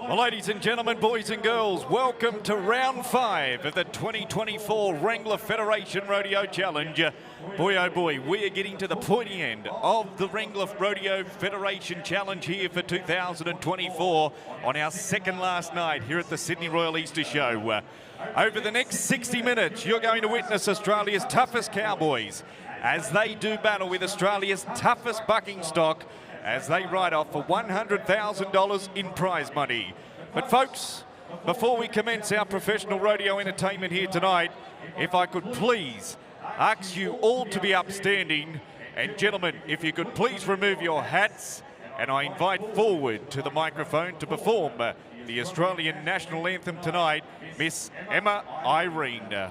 Well, ladies and gentlemen, boys and girls, welcome to round 5 of the 2024 Wrangler Federation Rodeo Challenge. Boy, oh boy, we are getting to the pointy end of the Wrangler Rodeo Federation Challenge here for 2024 on our second last night here at the Sydney Royal Easter Show. Over the next 60 minutes, you're going to witness Australia's toughest cowboys as they do battle with Australia's toughest bucking stock as they ride off for $100,000 in prize money. But folks, before we commence our professional rodeo entertainment here tonight, if I could please ask you all to be upstanding, and gentlemen, if you could please remove your hats, and I invite forward to the microphone to perform the Australian National Anthem tonight, Miss Emma Irene.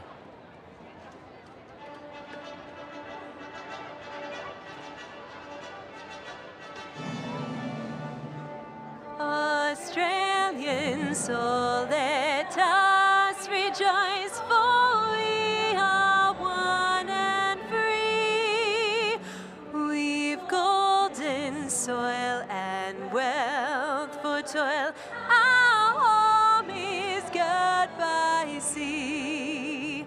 Australian soul, let us rejoice, for we are one and free. We've golden soil and wealth for toil. Our home is God by sea.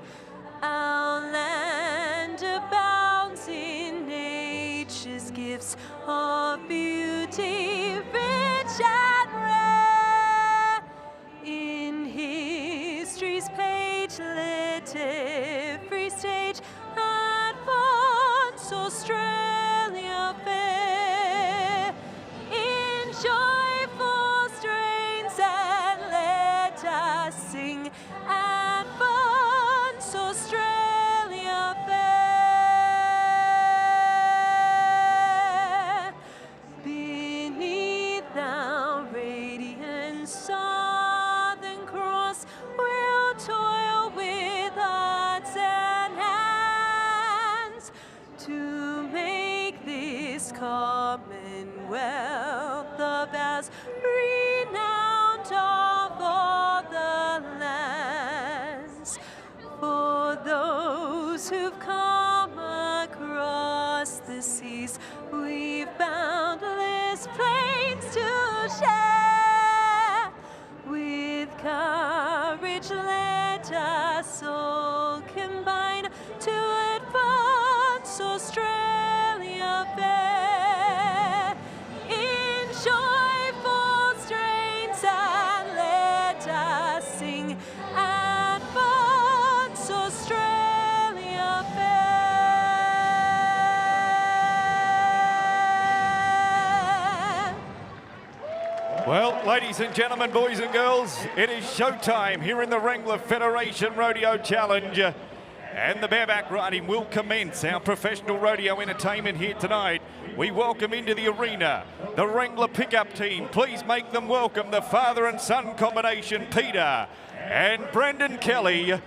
Our land abounds in nature's gifts of beauty, rich and rare. In history's page, let every stage advance Australia fair. In joyful strains, and let us sing, advance Australia fair. Beneath our radiant Southern Cross, we'll toil with hearts and hands to make this commonwealth of ours renowned of all the lands. For those who've come across the seas, we've boundless plains to share. With courage, let us all combine to advance Australia fair. In joyful strains, and let us sing, advance Australia fair. Well, ladies and gentlemen, boys and girls, it is showtime here in the Wrangler Federation Rodeo Challenge. And the bareback riding will commence our professional rodeo entertainment here tonight. We welcome into the arena the Wrangler pickup team. Please make them welcome the father and son combination, Peter and Brendan Kelly.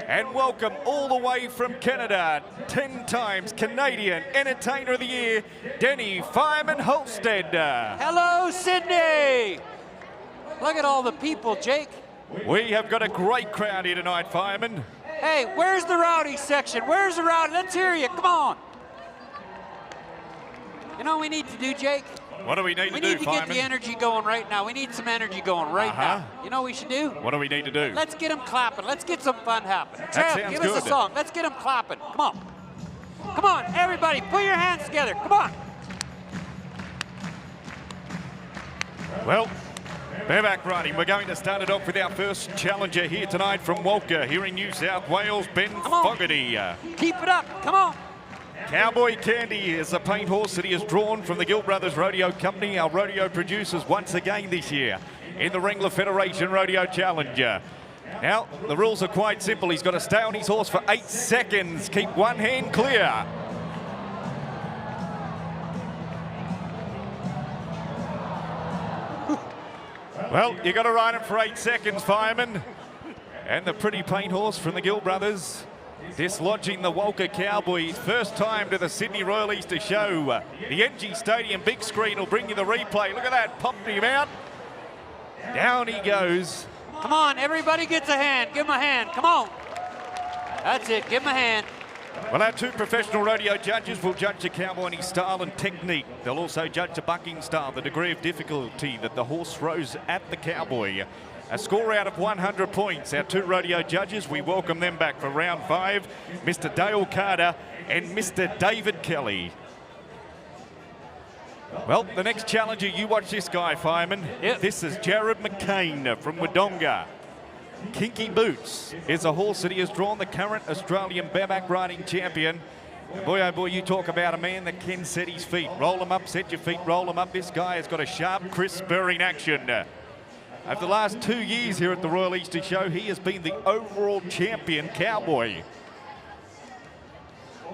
And welcome all the way from Canada, 10 times Canadian Entertainer of the Year, Denny Fireman Holstead. Hello, Sydney! Look at all the people, Jake. We have got a great crowd here tonight, Fireman. Hey, where's the rowdy section? Where's the rowdy? Let's hear you. Come on. You know what we need to do, Jake? What do we need to do, We need to Fireman? get the energy going right now. We need some energy going right now. You know what we should do? What do we need to do? Let's get them clapping. Let's get some fun happening. That Trev, sounds give us good. a song. Let's get them clapping. Come on. Come on, everybody. Put your hands together. Come on. Well, bareback riding, we're going to start it off with our first challenger here tonight from Walker, here in New South Wales, Ben Come on. Fogarty. Keep it up. Come on. Cowboy Candy is the paint horse that he has drawn from the Gill Brothers Rodeo Company, our rodeo producers once again this year in the Wrangler Federation Rodeo Challenge. Now, the rules are quite simple. He's got to stay on his horse for 8 seconds. Keep one hand clear. Well, you got to ride him for 8 seconds, Fireman. And the pretty paint horse from the Gill Brothers dislodging the Walker Cowboys. First time to the Sydney Royal Easter Show. The NG Stadium big screen will bring you the replay. Look at that, popped him out. Down he goes. Come on, everybody gets a hand. Give him a hand. Come on. That's it. Give him a hand. Well, our two professional rodeo judges will judge the cowboy in his style and technique. They'll also judge the bucking style, the degree of difficulty that the horse throws at the cowboy. A score out of 100 points. Our two rodeo judges, we welcome them back for round 5, Mr. Dale Carter and Mr. David Kelly. Well, the next challenger, you watch this guy, fireman. Yep. This is Jared McCain from Wodonga. Kinky Boots is a horse that he has drawn the current Australian bareback riding champion. And boy, oh boy, you talk about a man that can set his feet. Roll him up, set your feet, roll him up. This guy has got a sharp, crisp, spurring action. Over the last 2 years here at the Royal Easter Show, he has been the overall champion cowboy.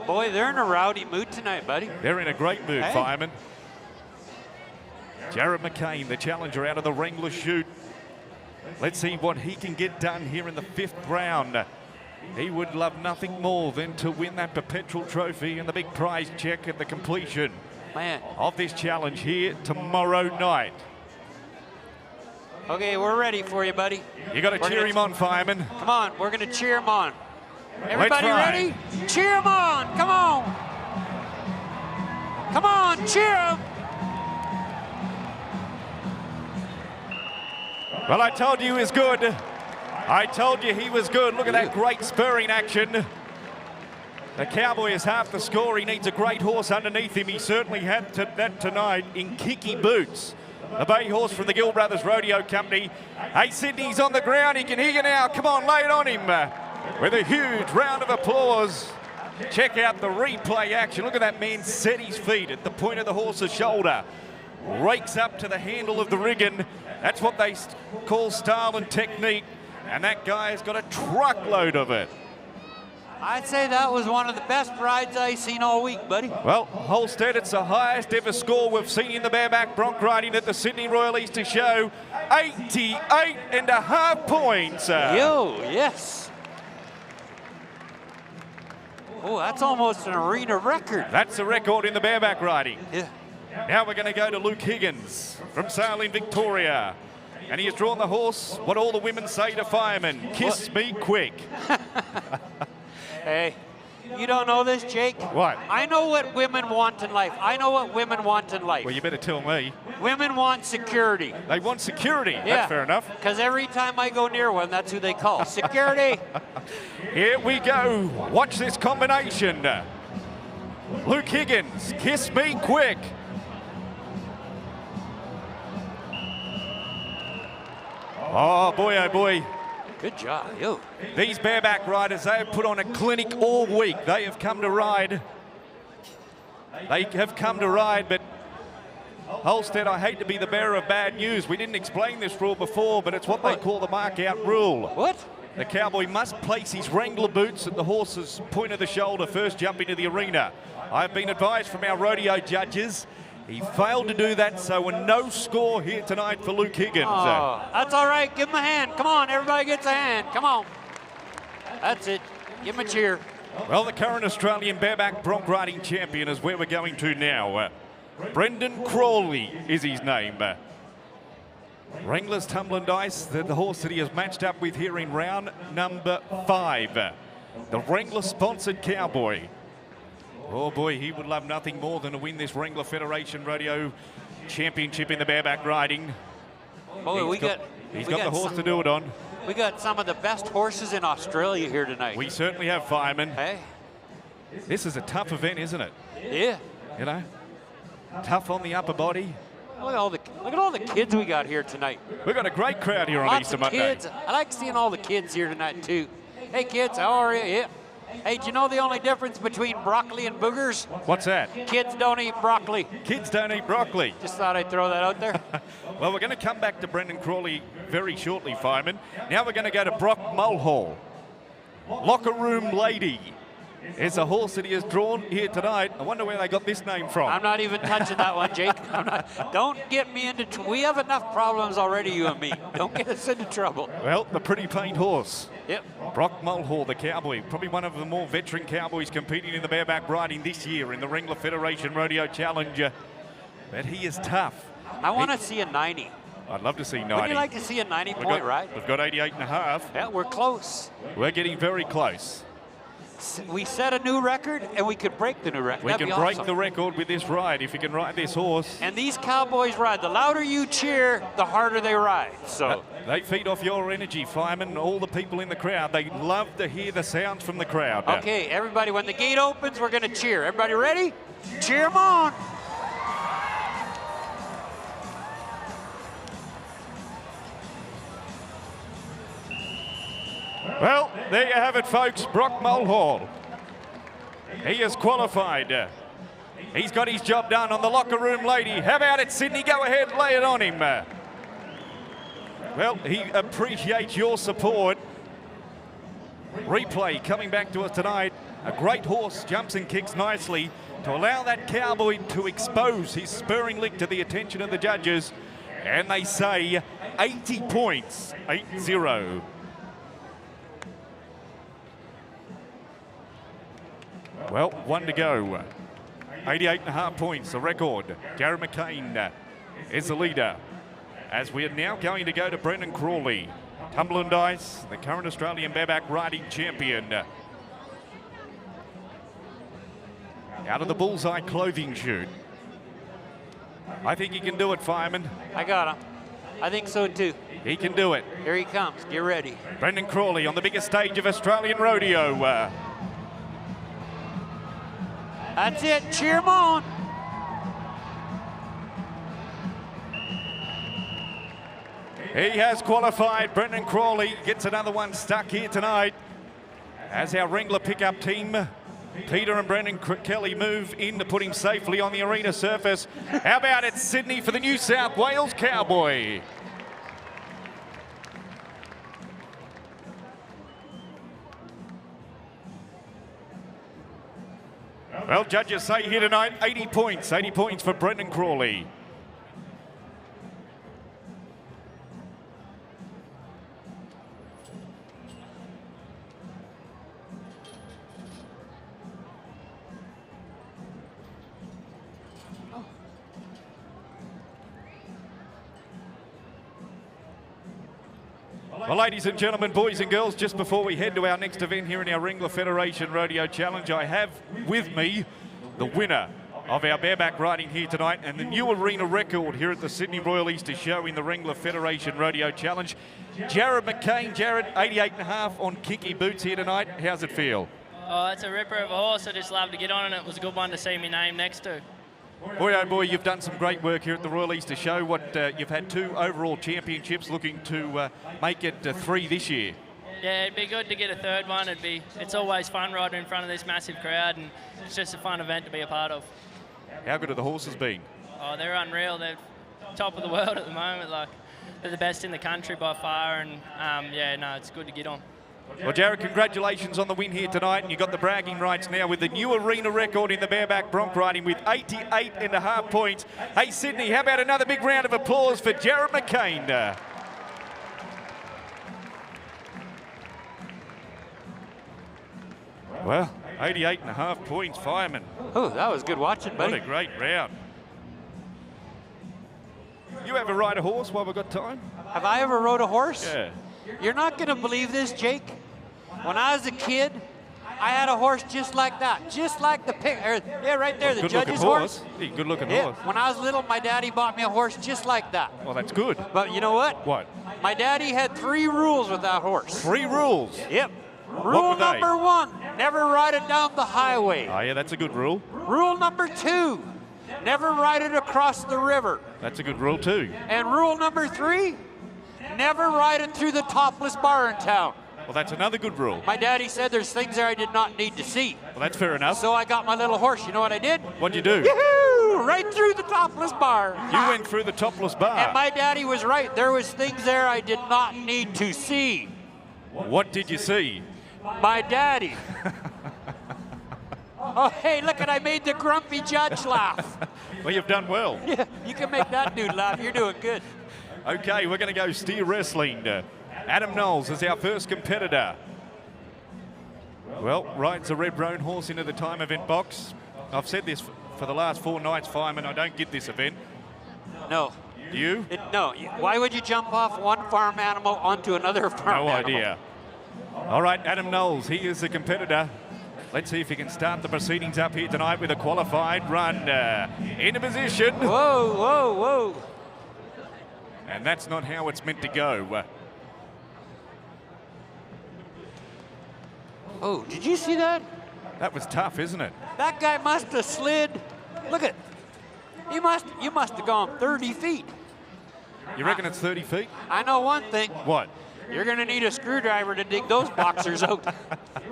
Boy, they're in a rowdy mood tonight, buddy. They're in a great mood, Hey. fireman. Jared McCain, the challenger out of the Wrangler chute. Let's see what he can get done here in the 5th round. He would love nothing more than to win that perpetual trophy and the big prize check at the completion Man. of this challenge here tomorrow night. Okay, we're ready for you, buddy. You got to cheer him on, fireman. Come on, we're going to cheer him on. Everybody ride. ready? Cheer him on. Come on. Come on, cheer him. Well, I told you he was good. I told you he was good. Look at that great spurring action. The cowboy is half the score. He needs a great horse underneath him. He certainly had that tonight in Kinky Boots, the bay horse from the Gill Brothers Rodeo Company. Hey, Sydney's on the ground. He can hear you now. Come on, lay it on him. With a huge round of applause. Check out the replay action. Look at that man set his feet at the point of the horse's shoulder. Rakes up to the handle of the riggin. That's what they call style and technique. And that guy has got a truckload of it. I'd say that was one of the best rides I've seen all week, buddy. Well, Holstead, it's the highest ever score we've seen in the bareback bronc riding at the Sydney Royal Easter Show. 88.5 points. Yo, yes. Oh, that's almost an arena record. That's a record in the bareback riding. Yeah. Now we're going to go to Luke Higgins from Sale in Victoria. And he has drawn the horse, what all the women say to firemen, kiss me quick. Hey, you don't know this, Jake? What? I know what women want in life. I know what women want in life. Well, you better tell me. Women want security. They want security. Yeah. That's fair enough. Because every time I go near one, that's who they call. Security. Here we go. Watch this combination. Luke Higgins, kiss me quick. Oh boy, oh boy. Good job, yo. These bareback riders, they have put on a clinic all week. They have come to ride. They have come to ride, but Holstead, I hate to be the bearer of bad news. We didn't explain this rule before, but it's what they call the mark out rule. What? The cowboy must place his Wrangler boots at the horse's point of the shoulder first jump into the arena. I've been advised from our rodeo judges, he failed to do that, so a no score here tonight for Luke Higgins. Oh, that's all right. Give him a hand. Come on, everybody gets a hand. Come on. That's it. Give him a cheer. Well, the current Australian bareback bronc riding champion is where we're going to now. Brendan Crawley is his name. Wrangler's Tumbling Dice, the horse that he has matched up with here in round number 5. The Wrangler-sponsored cowboy. Oh boy, he would love nothing more than to win this Wrangler Federation Rodeo Championship in the bareback riding. Boy, He's got the horse to do it on. We got some of the best horses in Australia here tonight. We certainly have, firemen. Hey? This is a tough event, isn't it? Yeah. You know, tough on the upper body. Look at all the kids we got here tonight. We've got a great crowd here on Lots Easter of Monday. kids. I like seeing all the kids here tonight too. Hey kids, how are you? Yeah. Hey, do you know the only difference between broccoli and boogers? What's that? Kids don't eat broccoli. Kids don't eat broccoli. Just thought I'd throw that out there. Well, we're going to come back to Brendan Crawley very shortly, fireman. Now we're going to go to Brock Mulhall. Locker Room Lady is a horse that he has drawn here tonight. I wonder where they got this name from. I'm not even touching that one, Jake. Don't get me into we have enough problems already, you and me. Don't get us into trouble. Well, the pretty paint horse. Yep. Brock Mulhall, the cowboy, probably one of the more veteran cowboys competing in the bareback riding this year in the Wrangler Federation Rodeo Challenge. But he is tough. I want to see a 90. I'd love to see 90. Would you like to see a 90-point ride? We've got 88.5. Yeah, we're close. We're getting very close. we set a new record, and we could break the new record. We That'd can be break awesome. the record with this ride if you can ride this horse. And these cowboys ride. The louder you cheer, the harder they ride. So They feed off your energy, fireman. All the people in the crowd, they love to hear the sounds from the crowd. okay, everybody, when the gate opens, we're going to cheer. Everybody ready? Cheer them on. Well, there you have it, folks. Brock Mulhall. He has qualified. He's got his job done on the locker room lady. How about it, Sydney? Go ahead, lay it on him. Well, he appreciates your support. Replay coming back to us tonight. A great horse, jumps and kicks nicely to allow that cowboy to expose his spurring lick to the attention of the judges. And they say 80 points, 8-0. Well, one to go. 88.5 points, the record. Jared McCain is the leader. As we are now going to go to Brendan Crawley. Tumble and Dice, the current Australian bareback riding champion. Out of the bullseye clothing chute. I think he can do it, fireman. I got him. I think so too. He can do it. Here he comes. Get ready. Brendan Crawley on the biggest stage of Australian rodeo. That's it. Cheer him on. He has qualified. Brendan Crawley gets another one stuck here tonight. As our Wrangler pickup team, Peter and Brendan Kelly, move in to put him safely on the arena surface. How about it, Sydney, for the New South Wales Cowboy? Well, judges say here tonight, 80 points. 80 points for Brendan Crawley. Well, ladies and gentlemen, boys and girls, just before we head to our next event here in our Wrangler Federation Rodeo Challenge, I have with me the winner of our bareback riding here tonight and the new arena record here at the Sydney Royal Easter Show in the Wrangler Federation Rodeo Challenge. Jared McCain. Jared, 88.5 on kinky boots here tonight. How's it feel? Oh, it's a ripper of a horse. I just love to get on, and it was a good one to see my name next to. Boy, oh boy, you've done some great work here at the Royal Easter Show. You've had 2 overall championships, looking to make it 3 this year. Yeah, it'd be good to get a 3rd one. It's always fun riding in front of this massive crowd, and it's just a fun event to be a part of. How good have the horses been? Oh, they're unreal. They're top of the world at the moment. Like, they're the best in the country by far, and yeah, no, it's good to get on. Well, Jared, congratulations on the win here tonight, and you got the bragging rights now with the new arena record in the bareback bronc riding with 88.5 points. Hey, Sydney, how about another big round of applause for Jared McCain? Well, 88.5 points, fireman. Oh, that was good watching, buddy. What a great round. You ever ride a horse while we've got time? Have I ever rode a horse? Yeah. You're not going to believe this, Jake. When I was a kid, I had a horse just like that, just like the yeah, right there, the judge's horse. Yeah, good looking Yeah, horse. when I was little, my daddy bought me a horse just like that. Well, that's good. But you know what? What? My daddy had 3 rules with that horse. 3 rules. Yep. What Rule were they? number 1, never ride it down the highway. Oh, yeah, that's a good rule. Rule number 2, never ride it across the river. That's a good rule, too. And rule number 3, never ride it through the topless bar in town. Well, that's another good rule. My daddy said there's things there I did not need to see. Well, that's fair enough. So I got my little horse. You know what I did? What'd you do? Yoo-hoo! Right through the topless bar. You went through the topless bar. And my daddy was right. There was things there I did not need to see. What did you see? My daddy. Oh, hey, look at I made the grumpy judge laugh. Well, you've done well. Yeah, you can make that dude laugh. You're doing good. Okay, we're going to go steer wrestling. Adam Knowles is our first competitor. Well, rides a red roan horse into the time event box. I've said this for the last 4 nights, fireman, I don't get this event. No. Do you? No. Why would you jump off one farm animal onto another farm animal? No idea. All right, Adam Knowles, he is the competitor. Let's see if he can start the proceedings up here tonight with a qualified run. Into position. Whoa, whoa, whoa. And that's not how it's meant to go. Oh, did you see that? That was tough, isn't it? That guy must have slid. Look at, you must have gone 30 feet. You reckon it's 30 feet? I know one thing. What? You're gonna need a screwdriver to dig those boxers out.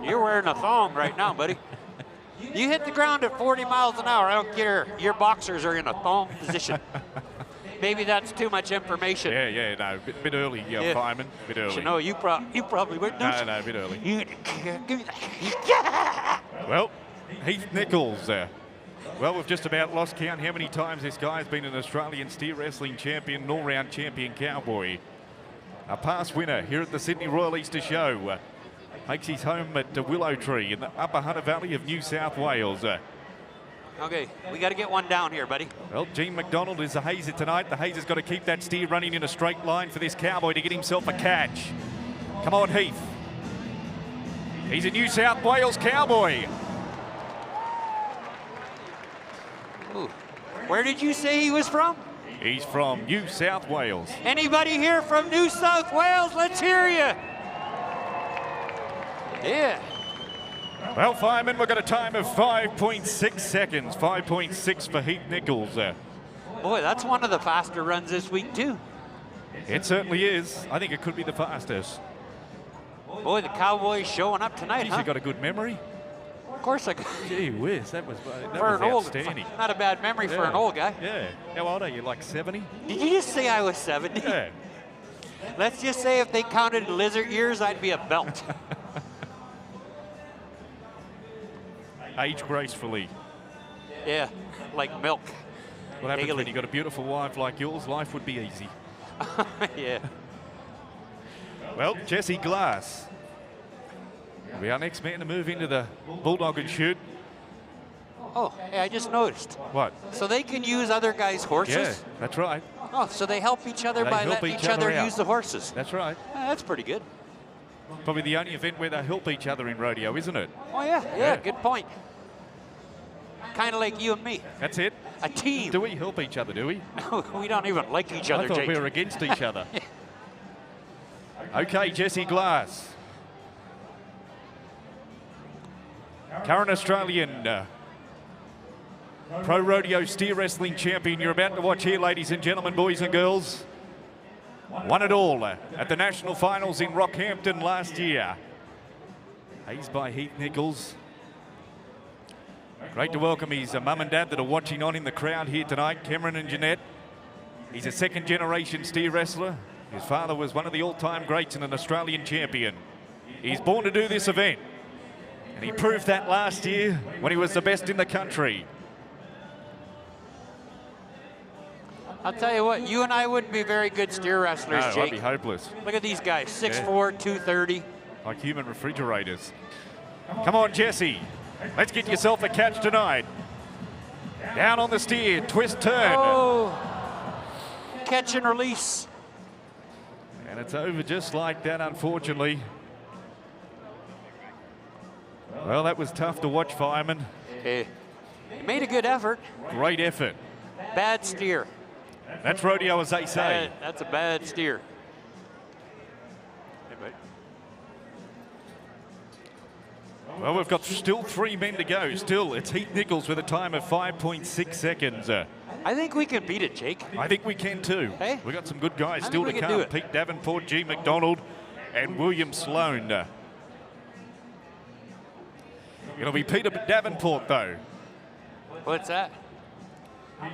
You're wearing a thong right now, buddy. You hit the ground at 40 miles an hour, I don't care. Your boxers are in a thong position. Maybe that's too much information. Yeah, no, bit early, Fireman, bit early. No, you probably wouldn't. No, a bit early. Give me that. Well, Heath Nichols. Well, we've just about lost count how many times this guy's been an Australian steer wrestling champion, an all-round champion cowboy. A past winner here at the Sydney Royal Easter Show. Makes his home at Willow Tree in the Upper Hunter Valley of New South Wales. Okay, we got to get one down here, buddy. Well, Gene McDonald is the hazer tonight. The hazer's got to keep that steer running in a straight line for this cowboy to get himself a catch. Come on, Heath. He's a New South Wales cowboy. Ooh. Where did you say he was from? He's from New South Wales. Anybody here from New South Wales? Let's hear you. Yeah. Well, Fireman, we've got a time of 5.6 seconds. 5.6 for Heath Nichols. Boy, that's one of the faster runs this week, too. It certainly is. I think it could be the fastest. Boy, the Cowboys showing up tonight, You got a good memory? Of course I got. Gee whiz, that was outstanding. Not a bad memory for an old guy. Yeah. How old are you, like 70? Did you just say I was 70? Yeah. Let's just say if they counted lizard years, I'd be a belt. Age gracefully. Yeah, like milk. What happens when you've got a beautiful wife like yours? Life would be easy. Yeah. Well, Jesse Glass will be our next man to move into the Bulldog and Shoot. Oh, hey, I just noticed. What? So they can use other guys' horses? Yeah, that's right. Oh, so they help each other by letting each other use the horses. That's right. That's pretty good. Probably the only event where they help each other in rodeo, isn't it? Oh, yeah, good point. Kind of like you and me. That's it. A team. Do we help each other, do we? No, we don't even like each other, I thought Jake. we were against each other. Okay, Jesse Glass. Current Australian Pro Rodeo Steer Wrestling Champion. You're about to watch here, ladies and gentlemen, boys and girls. Won it all at the National Finals in Rockhampton last year. Hazed by Heath Nichols. Great to welcome his mum and dad that are watching on in the crowd here tonight, Cameron and Jeanette. He's a second-generation steer wrestler. His father was one of the all-time greats and an Australian champion. He's born to do this event, and he proved that last year when he was the best in the country. I'll tell you what, you and I wouldn't be very good steer wrestlers, No, Jake. I'd be hopeless. Look at these guys, 6'4", 230. Like human refrigerators. Come on, Jesse. Let's get yourself a catch tonight. Down on the steer, twist, turn. Oh, catch and release. And it's over just like that, unfortunately. Well, that was tough to watch, Fireman. Hey, he made a good effort. Great effort. Bad steer. That's rodeo, as they say. That's a bad steer. Well, we've got still 3 men to go. Still, it's Heath Nichols with a time of 5.6 seconds. I think we can beat it, Jake. I think we can too. Hey? We've got some good guys I still to think we can do come. it. Pete Davenport, G. McDonald, and William Sloan. It'll be Peter Davenport, though. What's that?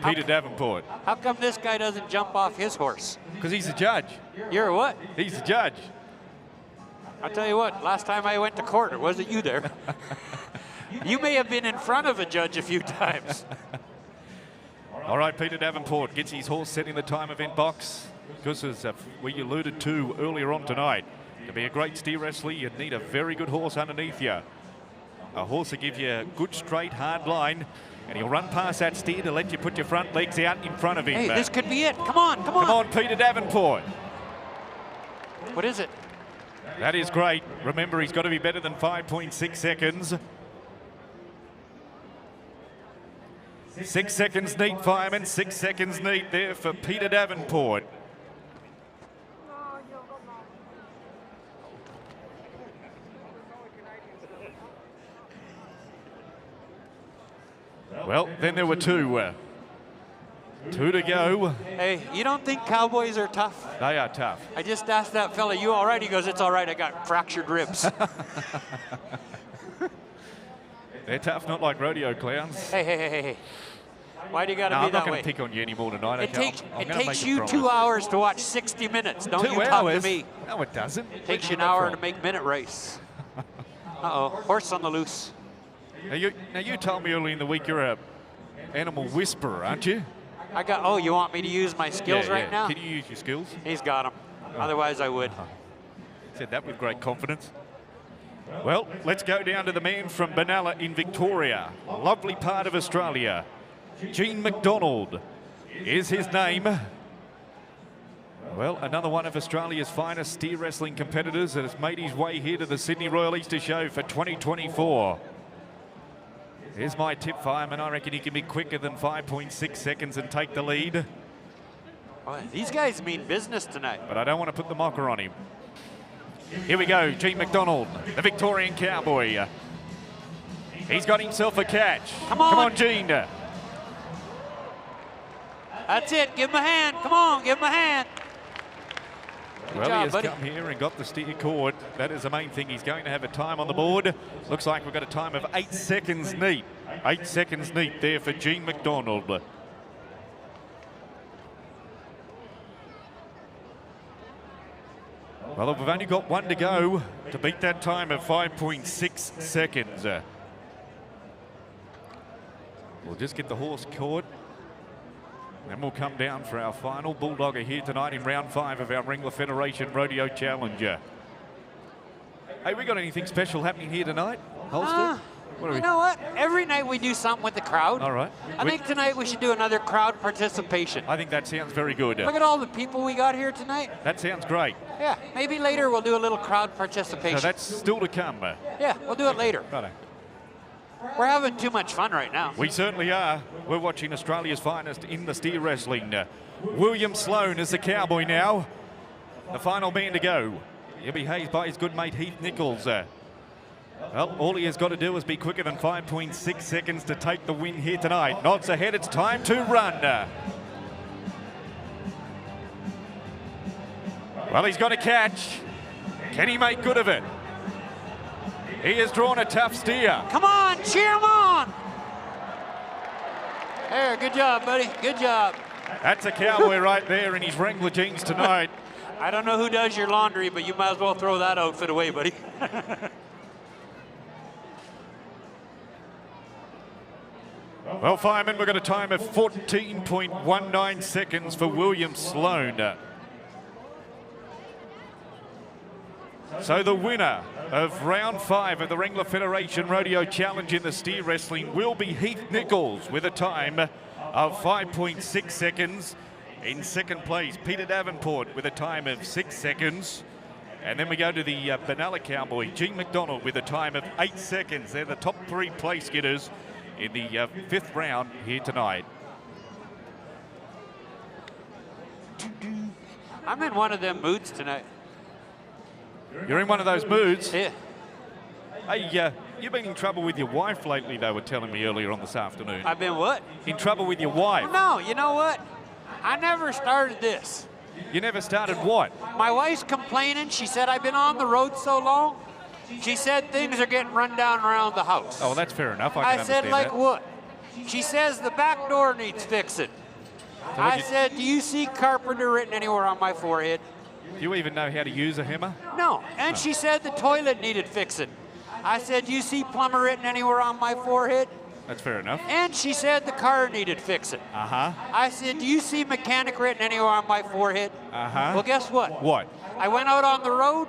Peter Davenport. How come this guy doesn't jump off his horse? Because he's a judge. You're a what? He's a judge. I'll tell you what, last time I went to court, it wasn't you there. You may have been in front of a judge a few times. All right, Peter Davenport gets his horse set in the time event box. Because as we alluded to earlier on tonight, to be a great steer wrestler, you'd need a very good horse underneath you. A horse will give you a good, straight, hard line, and he'll run past that steer to let you put your front legs out in front of him. Hey, this could be it. Come on, come on. Come on, Peter Davenport. What is it? That is great. Remember, he's got to be better than 5.6 seconds. 6 seconds neat, fireman. 6 seconds neat there for Peter Davenport. Well, then there were two. Two to go. Hey, you don't think cowboys are tough? They are tough. I just asked that fella, you all right? He goes, it's all right, I got fractured ribs. They're tough, not like rodeo clowns. Hey. Why do you got to No, be I'm not that going way? to pick on you anymore tonight. It okay? takes, I'm it gonna takes make a you promise. 2 hours to watch 60 minutes. Don't 2 you talk hours? to me. No, it doesn't. It takes you Where'd an hour get to make minute race. Uh-oh, horse on the loose. that from? Now, you told me earlier in the week you're a animal whisperer, aren't you? Oh, you want me to use my skills right now? Can you use your skills? He's got them. Otherwise, I would. Said that with great confidence. Well, let's go down to the man from Benalla in Victoria. Lovely part of Australia. Gene McDonald is his name. Well, another one of Australia's finest steer wrestling competitors that has made his way here to the Sydney Royal Easter Show for 2024. Here's my tip, fireman. I reckon he can be quicker than 5.6 seconds and take the lead. Oh, these guys mean business tonight. But I don't want to put the mocker on him. Here we go, Gene McDonald, the Victorian cowboy. He's got himself a catch. Come on, Gene. That's it. Give him a hand. Come on, give him a hand. Well, job, he has buddy. come here and got the steer cord. That is the main thing. He's going to have a time on the board. Looks like we've got a time of 8 seconds neat. 8 seconds neat there for Gene McDonald. Well, we've only got one to go to beat that time of 5.6 seconds. We'll just get the horse caught. Then we'll come down for our final bulldogger here tonight in round 5 of our Wrangler Federation Rodeo Challenge. Hey, we got anything special happening here tonight, Holster? You know what? Every night we do something with the crowd. All right. I think tonight we should do another crowd participation. I think that sounds very good. Look at all the people we got here tonight. That sounds great. Yeah, maybe later we'll do a little crowd participation. So that's still to come. Yeah, we'll do it later. Righto. We're having too much fun right now. We certainly are. We're watching Australia's finest in the steer wrestling. William Sloan is the cowboy now. The final man to go. He'll be hazed by his good mate Heath Nichols. Well, all he has got to do is be quicker than 5.6 seconds to take the win here tonight. Nods ahead, it's time to run. Well, he's got a catch. Can he make good of it? He has drawn a tough steer. Come on, cheer him on. There, good job, buddy. Good job. That's a cowboy right there in his Wrangler jeans tonight. I don't know who does your laundry, but you might as well throw that outfit away, buddy. Well, fireman, we've got a time of 14.19 seconds for William Sloan. So the winner of round 5 of the Wrangler Federation Rodeo Challenge in the steer wrestling will be Heath Nichols with a time of 5.6 seconds. In second place, Peter Davenport with a time of 6 seconds. And then we go to the Benalla cowboy, Gene McDonald, with a time of 8 seconds. They're the top 3 place getters in the 5th round here tonight. I'm in one of them moods tonight. You're in one of those moods? Yeah. Hey, you've been in trouble with your wife lately, they were telling me earlier on this afternoon. I've been what? In trouble with your wife? No, you know what? I never started this. You never started what? My wife's complaining. She said I've been on the road so long. She said things are getting run down around the house. Oh, well, that's fair enough. I can said, understand like that. what? She says the back door needs fixing. I said, do you see carpenter written anywhere on my forehead? Do you even know how to use a hammer? No. And she said the toilet needed fixing. I said, do you see plumber written anywhere on my forehead? That's fair enough. And she said the car needed fixing. Uh-huh. I said, do you see mechanic written anywhere on my forehead? Uh-huh. Well, guess what? What? I went out on the road.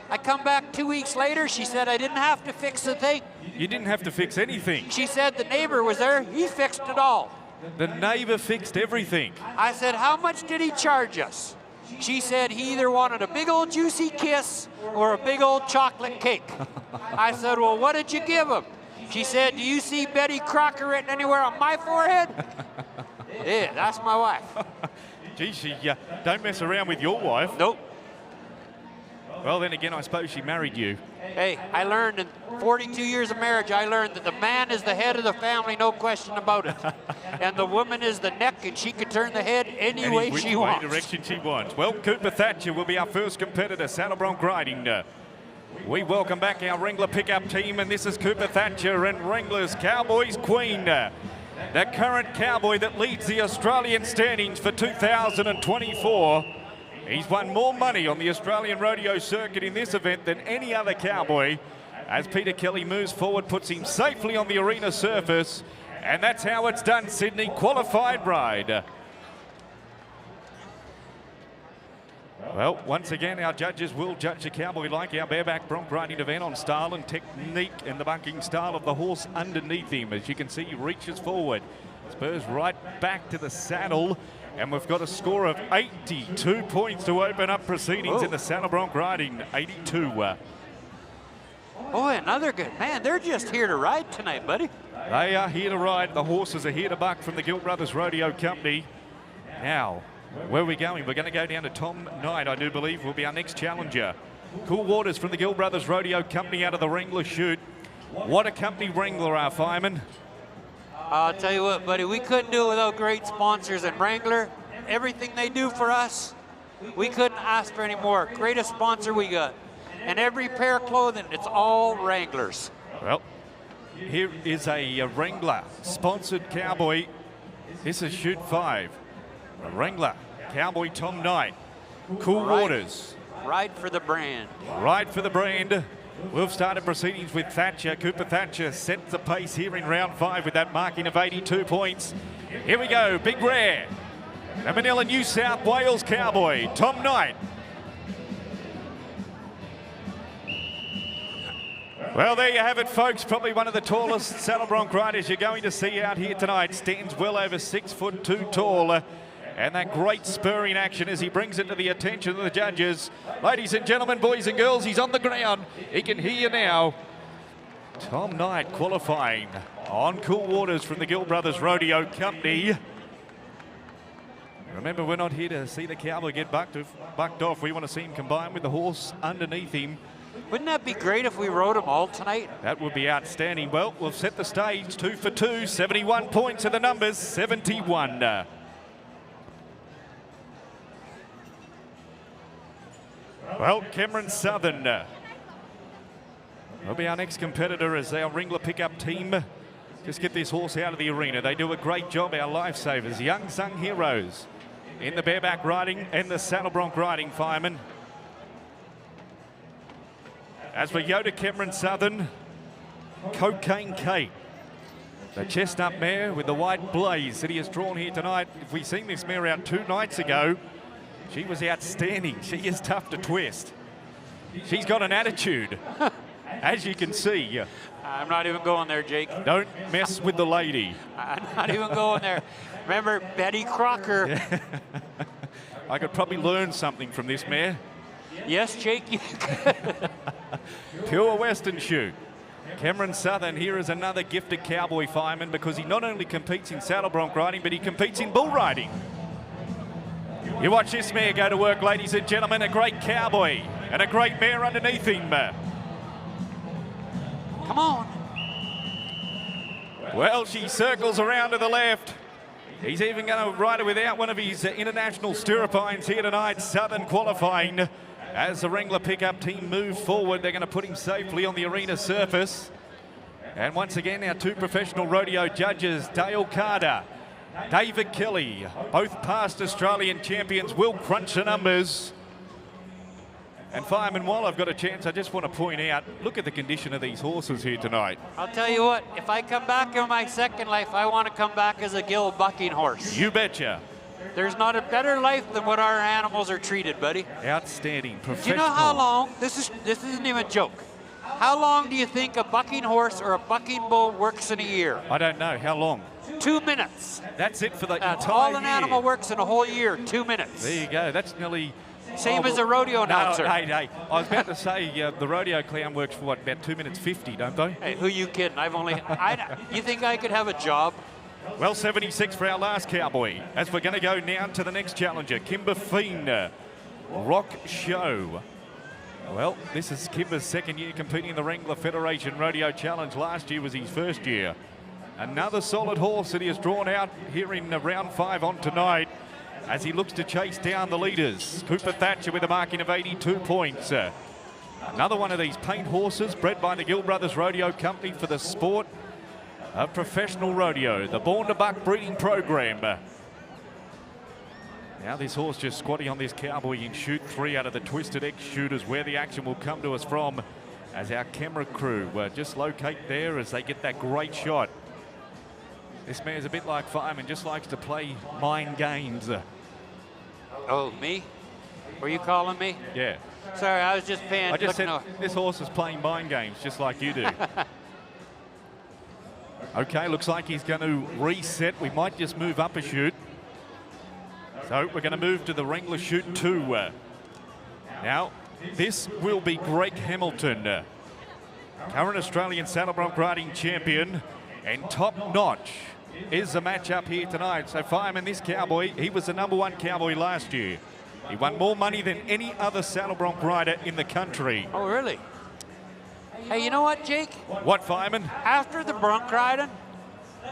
I come back 2 weeks later. She said I didn't have to fix a thing. You didn't have to fix anything. She said the neighbor was there. He fixed it all. The neighbor fixed everything. I said, how much did he charge us? She said he either wanted a big old juicy kiss or a big old chocolate cake. I said, well, what did you give him? She said, do you see Betty Crocker written anywhere on my forehead? Yeah, that's my wife. Gee, she don't mess around with your wife. Nope. Well, then again, I suppose she married you. Hey, I learned in 42 years of marriage, I learned that the man is the head of the family, no question about it. And the woman is the neck, and she can turn the head any way she wants. Any direction she wants. Well, Cooper Thatcher will be our first competitor, Saddle Bronc riding. We welcome back our Wrangler pickup team, and this is Cooper Thatcher and Wrangler's Cowboys Queen. The current cowboy that leads the Australian standings for 2024. He's won more money on the Australian rodeo circuit in this event than any other cowboy. As Peter Kelly moves forward, puts him safely on the arena surface. And that's how it's done, Sydney. Qualified ride. Well, once again, our judges will judge the cowboy like our bareback bronc riding event on style and technique and the bucking style of the horse underneath him. As you can see, he reaches forward, spurs right back to the saddle, and we've got a score of 82 points to open up proceedings in the saddle bronc riding. 82. Boy, another good man. They're just here to ride tonight, buddy. They are here to ride. The horses are here to buck from the Gill Brothers Rodeo Company. Now, where are we going? We're going to go down to Tom Knight, I do believe, will be our next challenger. Cool Waters from the Gill Brothers Rodeo Company out of the Wrangler chute. What a company Wrangler are, fireman. I'll tell you what, buddy, we couldn't do it without great sponsors. And Wrangler, everything they do for us, we couldn't ask for any more. Greatest sponsor we got. And every pair of clothing, it's all Wranglers. Well, here is a Wrangler sponsored cowboy. This is chute 5. A Wrangler cowboy Tom Knight. Cool Waters. Ride for the brand. Ride for the brand. We've started proceedings with Thatcher. Cooper Thatcher sets the pace here in round 5 with that marking of 82 points. Here we go, Big Rare. The Manila, New South Wales cowboy, Tom Knight. Well, there you have it, folks. Probably one of the tallest saddle bronc riders you're going to see out here tonight. Stands well over 6'2" tall. And that great spurring action as he brings it to the attention of the judges. Ladies and gentlemen, boys and girls, he's on the ground. He can hear you now. Tom Knight qualifying on Cool Waters from the Gill Brothers Rodeo Company. Remember, we're not here to see the cowboy get bucked off. We want to see him combine with the horse underneath him. Wouldn't that be great if we rode them all tonight? That would be outstanding. Well, we'll set the stage 2 for 2. 71 points are the numbers. 71. Well, Cameron Southern will be our next competitor as our Wrangler pickup team just get this horse out of the arena. They do a great job, our lifesavers, young sung heroes in the bareback riding and the saddle bronc riding, firemen. As we go to Cameron Southern, Cocaine Kate, the chestnut mare with the white blaze that he has drawn here tonight. If we've seen this mare out 2 nights ago, she was outstanding. She is tough to twist. She's got an attitude, as you can see. I'm not even going there, Jake. Don't mess with the lady. I'm not even going there. Remember Betty Crocker? I could probably learn something from this mare. Yes, Jake, you could. Pure Western shoot. Cameron Southern here is another gifted cowboy fireman because he not only competes in saddle bronc riding, but he competes in bull riding. You watch this mare go to work, ladies and gentlemen. A great cowboy and a great mare underneath him. Come on. Well, she circles around to the left. He's even going to ride her without one of his international stirrup irons here tonight. Southern qualifying. As the Wrangler pickup team move forward, they're going to put him safely on the arena surface. And once again, our 2 professional rodeo judges, Dale Carter, David Kelly, both past Australian champions, will crunch the numbers. And fireman, while I've got a chance, I just want to point out, look at the condition of these horses here tonight. I'll tell you what, if I come back in my second life, I want to come back as a Gill bucking horse. You betcha. There's not a better life than what our animals are treated, buddy. Outstanding, professional. Do you know how long, this isn't even a joke, how long do you think a bucking horse or a bucking bull works in a year? I don't know. How long? 2 minutes. That's it for the That's entire all an year. animal works in a whole year, 2 minutes. There you go. That's nearly Same as a rodeo announcer. No, hey, I was about to say the rodeo clown works for what, about 2 minutes 50, don't they? Hey, who you kidding? You think I could have a job? Well, 76 for our last cowboy. As we're going to go now to the next challenger, Kimber Fiend, Rock Show. Well, this is Kimber's second year competing in the Wrangler Federation Rodeo Challenge. Last year was his first year. Another solid horse that he has drawn out here in round 5 on tonight as he looks to chase down the leaders. Cooper Thatcher with a marking of 82 points. Another one of these paint horses bred by the Gill Brothers Rodeo Company for the sport of professional rodeo, the Born to Buck breeding program. Now this horse just squatting on this cowboy in chute 3 out of the Twisted X shooters, where the action will come to us from as our camera crew just locate there as they get that great shot. This man's a bit like Fireman, just likes to play mind games. Oh, me? Were you calling me? Yeah. Sorry, I was just paying. I just said this horse is playing mind games just like you do. Okay, looks like he's going to reset. We might just move up a chute. So we're going to move to the Wrangler chute 2. Now, this will be Greg Hamilton, current Australian saddle bronc riding champion, and top notch is the matchup here tonight. So Fireman, this cowboy, he was the #1 cowboy last year. He won more money than any other saddle bronc rider in the country. Oh, really? Hey, you know what, Jake? What, Fireman? After the bronc riding,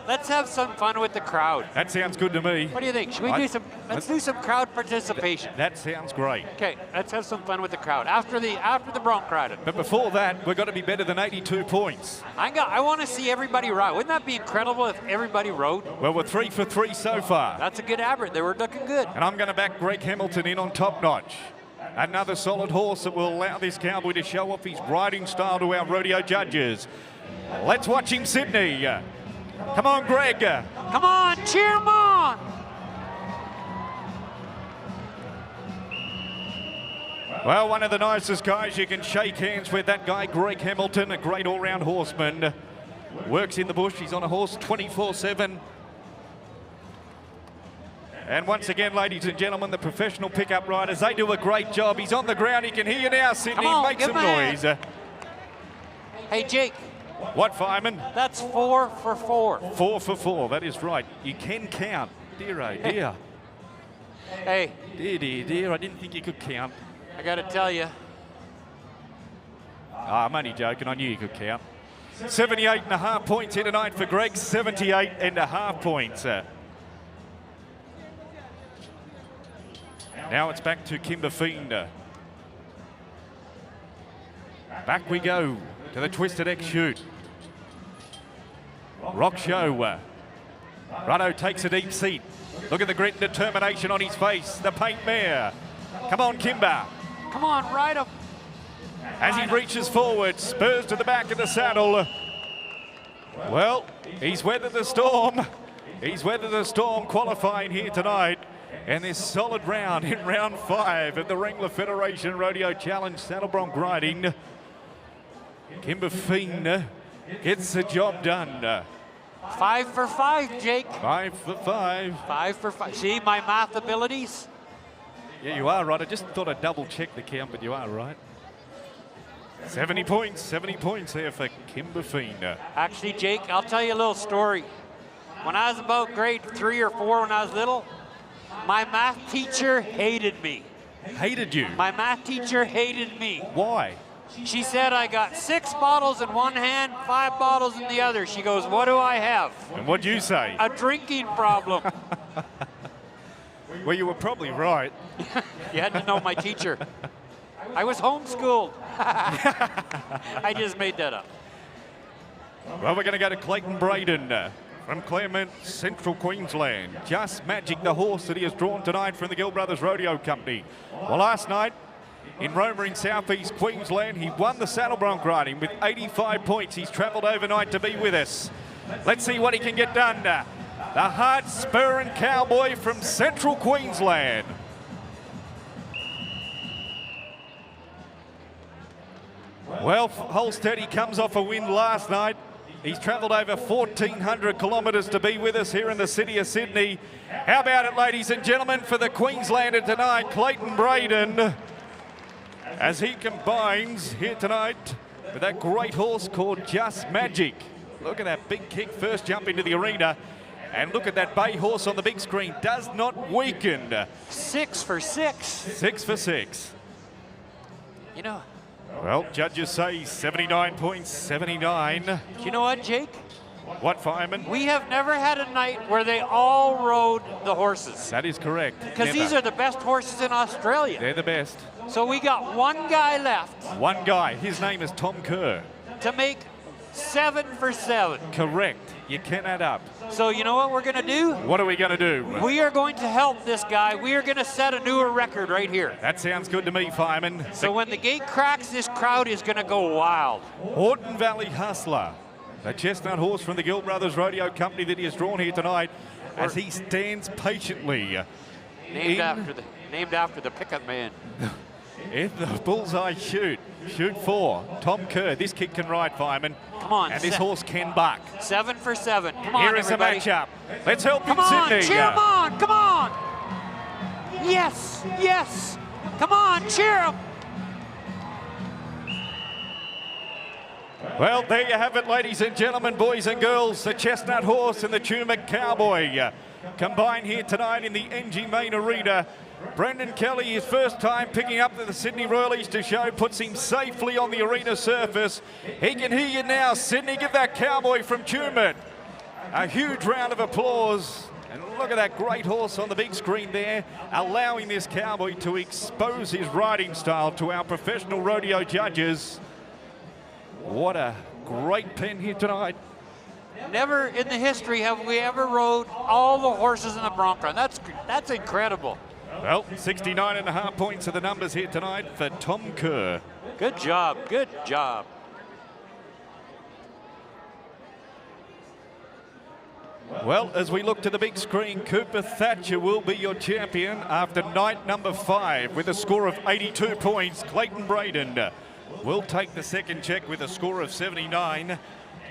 let's have some fun with the crowd. That sounds good to me. What do you think? Should we do some? Let's do some crowd participation. That sounds great. Okay, let's have some fun with the crowd after the bronc riding. But before that, we've got to be better than 82 points. I want to see everybody ride. Wouldn't that be incredible if everybody rode? Well, we're 3 for 3 so far. That's a good average. They were looking good. And I'm going to back Greg Hamilton in on top notch. Another solid horse that will allow this cowboy to show off his riding style to our rodeo judges. Let's watch him, Sydney. Come on, Greg. Come on, cheer him on. Well, one of the nicest guys you can shake hands with, that guy, Greg Hamilton, a great all-round horseman. Works in the bush. He's on a horse 24/7. And once again, ladies and gentlemen, the professional pickup riders, they do a great job. He's on the ground. He can hear you now, Sydney. Come on, make some noise. Hey, Jake. What, Fireman? That's 4 for 4. 4 for 4, that is right. You can count. Dear, oh dear. Hey. Dear, I didn't think you could count. I got to tell you. I'm only joking. I knew you could count. 78.5 points here tonight for Greg. 78.5 points. Now it's back to Kimber Fiend. Back we go to the Twisted X chute. Rock Show. Rodeo takes a deep seat. Look at the grit and determination on his face. The paint mare. Come on, Kimber. Come on, ride him. As he reaches forward, spurs to the back of the saddle. Well, he's weathered the storm. He's weathered the storm qualifying here tonight. And this solid round in round 5 at the Wrangler Federation Rodeo Challenge saddle bronc riding. Kimber Fiend gets the job done. 5 for 5, Jake. 5 for 5. 5 for 5. See my math abilities? Yeah, you are right. I just thought I'd double check the count, but you are right. 70 points there for Kimber Fiend. Actually, Jake, I'll tell you a little story. When I was about grade 3 or 4 when I was little, my math teacher hated me. Hated you? My math teacher hated me. Why? She said I got 6 bottles in one hand, 5 bottles in the other. She goes, what do I have? And what'd you say? A drinking problem. Well, you were probably right. You had to know my teacher. I was homeschooled. I just made that up. Well, we're going to go to Clayton Braden from Claremont, Central Queensland. Just Magic, the horse that he has drawn tonight from the Gill Brothers Rodeo Company. Well, last night in Roma in southeast Queensland, he won the saddle bronc riding with 85 points. He's travelled overnight to be with us. Let's see what he can get done. The hard spurring cowboy from Central Queensland. Well, Holstead, he comes off a win last night He's travelled over 1,400 kilometres to be with us here in the city of Sydney. How about it, ladies and gentlemen, for the Queenslander tonight, Clayton Braden, as he combines here tonight with that great horse called Just Magic. Look at that big kick, first jump into the arena. And look at that bay horse on the big screen, does not weaken. 6 for 6. 6 for 6. You know. Well, judges say 79.79. You know what, Jake? What, Fireman? We have never had a night where they all rode the horses. That is correct. Because these are the best horses in Australia. They're the best. So we got one guy left. One guy. His name is Tom Kerr. To make 7 for 7. Correct. You can add up. So you know what we're going to do? What are we going to do? We are going to help this guy. We are going to set a newer record right here. That sounds good to me, Fireman. So when the gate cracks, this crowd is going to go wild. Horton Valley Hustler, the chestnut horse from the Gill Brothers Rodeo Company that he has drawn here tonight, as he stands patiently. Named after the pickup man. In the bullseye shoot 4. Tom Kerr. This kid can ride, Fireman. Come on. And this horse can buck. 7 for 7. Come on, Here is everybody. the matchup. Let's help Come him, on, Sydney. cheer him on. Come on. Yes, yes. Come on, cheer him. Well, there you have it, ladies and gentlemen, boys and girls. The Chestnut Horse and the Turmeric Cowboy combine here tonight in the NG Main Arena. Brendan Kelly, his first time picking up the Sydney Royal Easter Show, puts him safely on the arena surface. He can hear you now. Sydney, give that Cowboy from Tumut a huge round of applause. And look at that great horse on the big screen there, allowing this Cowboy to expose his riding style to our professional rodeo judges. What a great pen here tonight. Never in the history have we ever rode all the horses in the Bronco. That's incredible. Well, 69.5 points are the numbers here tonight for Tom Kerr. Good job, good job. Well, as we look to the big screen, Cooper Thatcher will be your champion after night number 5 with a score of 82 points. Clayton Braden will take the second check with a score of 79.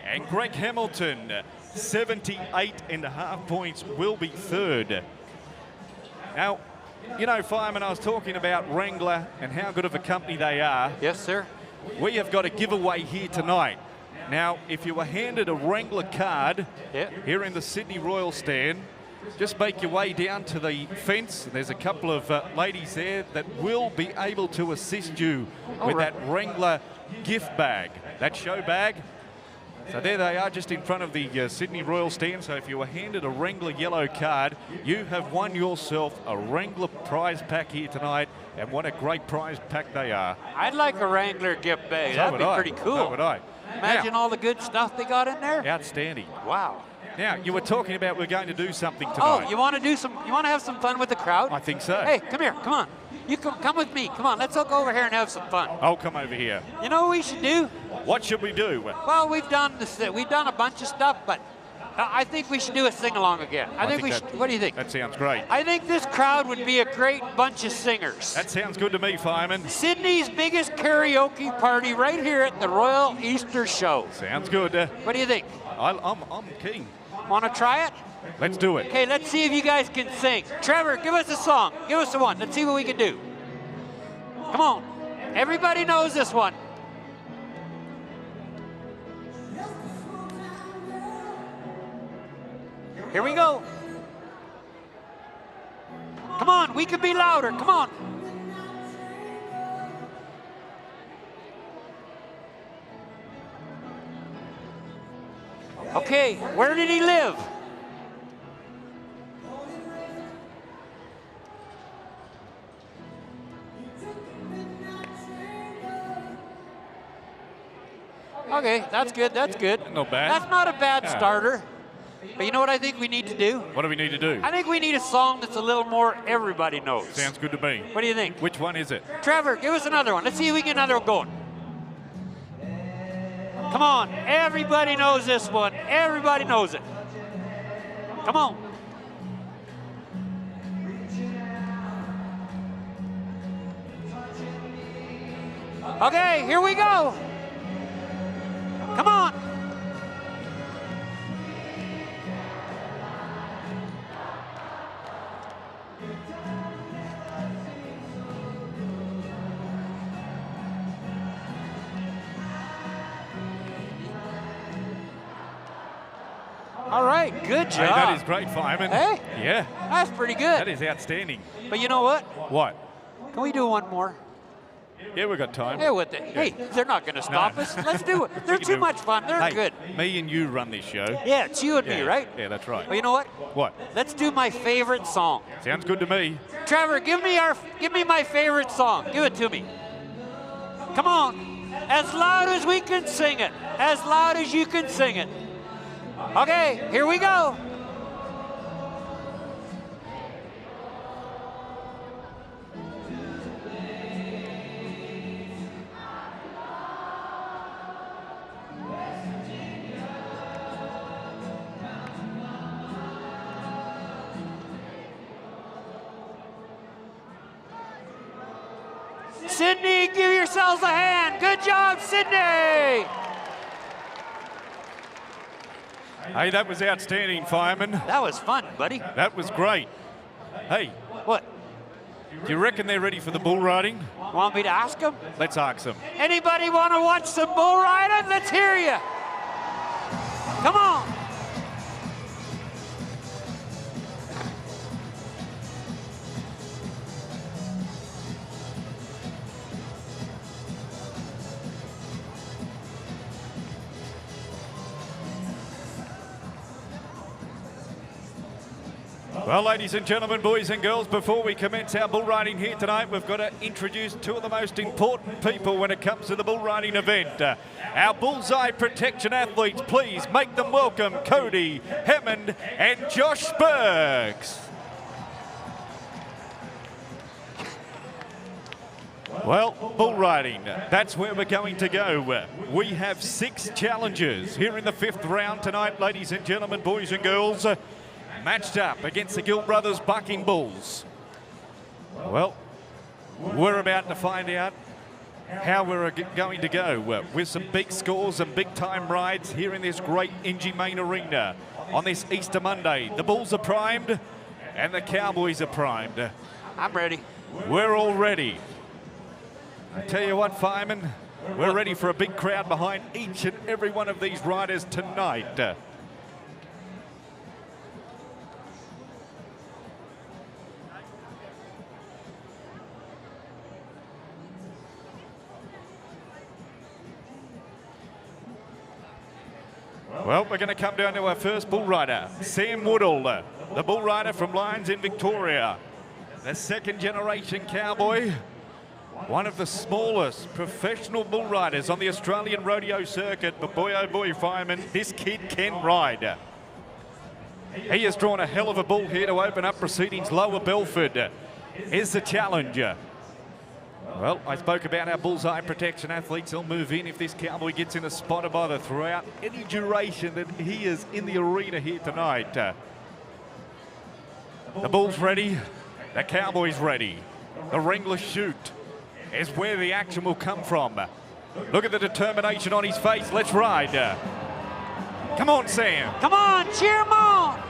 And Greg Hamilton, 78.5 points, will be third. Now, you know, Fireman, I was talking about Wrangler and how good of a company they are. Yes, sir. We have got a giveaway here tonight. Now, if you were handed a Wrangler card here in the Sydney Royal Stand, just make your way down to the fence. There's a couple of ladies there that will be able to assist you with that Wrangler gift bag, that show bag. So there they are, just in front of the Sydney Royal Stand. So if you were handed a Wrangler yellow card, you have won yourself a Wrangler prize pack here tonight. And what a great prize pack they are. I'd like a Wrangler gift bag. That'd be pretty cool. So would I. Imagine all the good stuff they got in there. Outstanding. Wow. Now, you were talking about we're going to do something tonight. Oh, you want to have some fun with the crowd? I think so. Hey, come here, come on. You come with me. Come on, let's all go over here and have some fun. I'll come over here. You know what we should do? What should we do? Well, we've done a bunch of stuff, but I think we should do a sing-along again. I think we should. What do you think? That sounds great. I think this crowd would be a great bunch of singers. That sounds good to me, Fireman. Sydney's biggest karaoke party right here at the Royal Easter Show. Sounds good. What do you think? I'm keen. Want to try it? Let's do it. Okay, let's see if you guys can sing. Trevor, give us a song. Give us one. Let's see what we can do. Come on. Everybody knows this one. Here we go. Come on, we can be louder. Come on. Okay, where did he live? Okay, that's good, that's good. Not bad. That's not a bad starter. But you know what I think we need to do? What do we need to do? I think we need a song that's a little more everybody knows. Sounds good to me. What do you think? Which one is it? Trevor, give us another one. Let's see if we get another one going. Come on, everybody knows this one. Everybody knows it. Come on. Okay, here we go. Come on. All right, good job. Hey, that is great, Fireman. Hey? Yeah. That's pretty good. That is outstanding. But you know what? What? Can we do one more? Yeah, we've got time. Yeah, what the? Hey, they're not going to stop us. Let's do it. They're too much fun. They're hey, good. Me and you run this show. Yeah, it's you and me, right? Yeah, that's right. Well, you know what? What? Let's do my favorite song. Sounds good to me. Trevor, give me my favorite song. Give it to me. Come on. As loud as we can sing it. As loud as you can sing it. Okay, here we go. Sydney, give yourselves a hand. Good job, Sydney. Hey, that was outstanding, Fireman. That was fun, buddy. That was great. Hey, What? do you reckon they're ready for the bull riding? Want me to ask them? Let's ask them. Anybody want to watch some bull riding? Let's hear you. Come on. Well, ladies and gentlemen, boys and girls, before we commence our bull riding here tonight, we've got to introduce two of the most important people when it comes to the bull riding event. Our bullseye protection athletes, please make them welcome Cody Hammond and Josh Bergs. Well, bull riding, that's where we're going to go. We have 6 challengers here in the 5th round tonight, ladies and gentlemen, boys and girls. Matched up against the Gill Brothers Bucking Bulls. Well, we're about to find out how we're going to go with some big scores and big time rides here in this great Ingy Main Arena on this Easter Monday. The Bulls are primed and the Cowboys are primed. I'm ready. We're all ready. I tell you what, Fireman, we're ready for a big crowd behind each and every one of these riders tonight. Well, we're going to come down to our first bull rider, Sam Woodall, the bull rider from Lyons in Victoria. The 2nd generation cowboy, one of the smallest professional bull riders on the Australian rodeo circuit. But boy, oh boy, Fireman, this kid can ride. He has drawn a hell of a bull here to open up proceedings. Lower Belford is the challenger. Well, I spoke about our bullseye protection athletes. They'll move in if this cowboy gets in a spot or bother throughout any duration that he is in the arena here tonight. The bull's ready. The cowboy's ready. The Wrangler chute is where the action will come from. Look at the determination on his face. Let's ride. Come on, Sam. Come on, cheer him on.